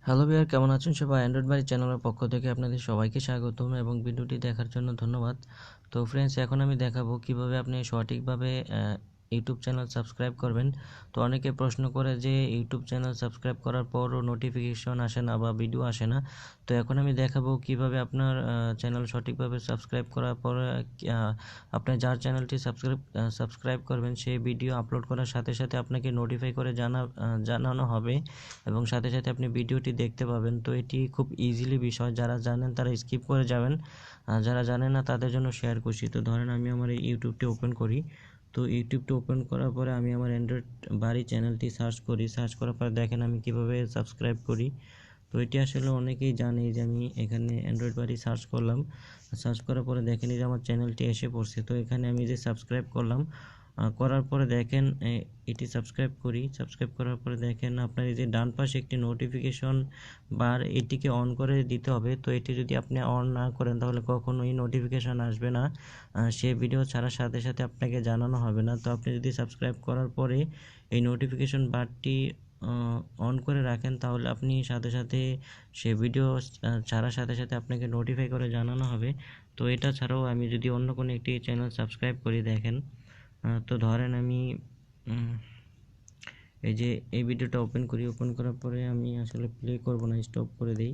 Hello viewer, কেমন আছেন সবাই? অ্যান্ড্রয়েড বাড়ি চ্যানেলের পক্ষ থেকে আপনাদের সবাইকে স্বাগতম এবং ভিডিওটি দেখার জন্য ধন্যবাদ। তো ফ্রেন্ডস, এখন আমি দেখাবো কিভাবে আপনি সঠিকভাবে ইউটিউব চ্যানেল সাবস্ক্রাইব করবেন। তো অনেকে প্রশ্ন করে যে ইউটিউব চ্যানেল সাবস্ক্রাইব করার পরও নোটিফিকেশন আসে না বা ভিডিও আসে না। তো এখন আমি দেখাবো কিভাবে আপনার চ্যানেল সঠিকভাবে সাবস্ক্রাইব করার পর আপনি যার চ্যানেলটি সাবস্ক্রাইব করবেন সেই ভিডিও আপলোড করার সাথে সাথে আপনাকে নোটিফাই করে জানানো হবে এবং সাথে সাথে আপনি ভিডিওটি দেখতে পাবেন। তো এটি খুব ইজিলি বিষয়, যারা জানেন তারা স্কিপ করে যাবেন, যারা জানেন না তাদের জন্য শেয়ার করছি। তো ধরেন আমি আমার এই ইউটিউবটি ওপেন করি। তো ইউটিউবটি ওপেন করার পরে আমি আমার অ্যান্ড্রয়েড বাড়ি চ্যানেলটি সার্চ করি। সার্চ করার পরে দেখেন আমি কিভাবে সাবস্ক্রাইব করি। তো এটি আসলে অনেকেই জানে যে আমি এখানে অ্যান্ড্রয়েড বাড়ি সার্চ করলাম। সার্চ করার পরে দেখেন যে আমার চ্যানেলটি এসে পড়ছে। তো এখানে আমি যে সাবস্ক্রাইব করলাম, করার পরে দেখেন এটি সাবস্ক্রাইব করি। সাবস্ক্রাইব করার পরে দেখেন আপনার এই যে ডান পাশে একটি নোটিফিকেশন বার, এটিকে অন করে দিতে হবে। তো এটি যদি আপনি অন না করেন তাহলে কখনোই নোটিফিকেশন আসবে না, সে ভিডিও ছাড়ার সাথে সাথে আপনাকে জানানো হবে না। তো আপনি যদি সাবস্ক্রাইব করার পরে এই নোটিফিকেশন বারটি অন করে রাখেন তাহলে আপনি সাথে সাথে সে ভিডিও ছাড়ার সাথে সাথে আপনাকে নোটিফাই করে জানানো হবে। তো এটা ছাড়াও আমি যদি অন্য কোনো একটি চ্যানেল সাবস্ক্রাইব করি, দেখেন তো ধরেন আমি এই যে এই ভিডিওটা ওপেন করি। ওপেন করার পরে আমি আসলে প্লে করব না, স্টপ করে দিই।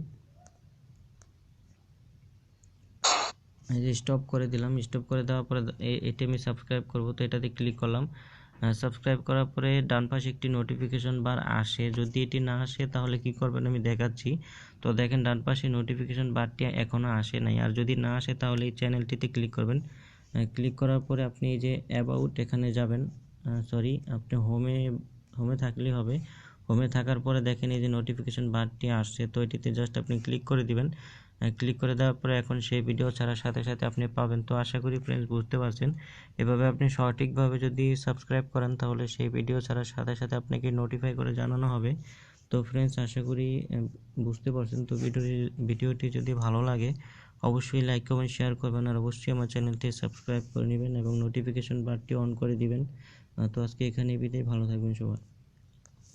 এই যে স্টপ করে দিলাম। স্টপ করে দেওয়ার পরে এটি আমি সাবস্ক্রাইব করব। তো এটাতে ক্লিক করলাম। সাবস্ক্রাইব করার পরে ডান পাশে একটি নোটিফিকেশন বার আসে। যদি এটি না আসে তাহলে কি করবেন আমি দেখাচ্ছি। তো দেখেন ডান পাশে নোটিফিকেশন বারটি এখনও আসে নাই। আর যদি না আসে তাহলে এই চ্যানেলটিতে ক্লিক করবেন। ক্লিক করার পরে আপনি এই যে অ্যাবাউট এখানে যাবেন। আপনি হোমে থাকলেই হবে। হোমে থাকার পরে দেখেন এই যে নোটিফিকেশন বারটি আসছে। তো এটিতে জাস্ট আপনি ক্লিক করে দিবেন। ক্লিক করে দেওয়ার পরে এখন সেই ভিডিও ছাড়ার সাথে সাথে আপনি পাবেন। তো আশা করি ফ্রেন্ডস বুঝতে পারছেন। এভাবে আপনি সঠিকভাবে যদি সাবস্ক্রাইব করেন তাহলে সেই ভিডিও ছাড়ার সাথে সাথে আপনাকে নোটিফাই করে জানানো হবে। তো ফ্রেন্ডস, আশা করি বুঝতে পারছেন। তো ভিডিওটি যদি ভালো লাগে অবশ্যই লাইক কমেন্ট শেয়ার করবেন, আর অবশ্যই আমার চ্যানেলটি সাবস্ক্রাইব করে নেবেন এবং নোটিফিকেশন বারটি অন করে দিবেন। তো আজকে এখানেই বিদায়, ভালো থাকবেন সবাই।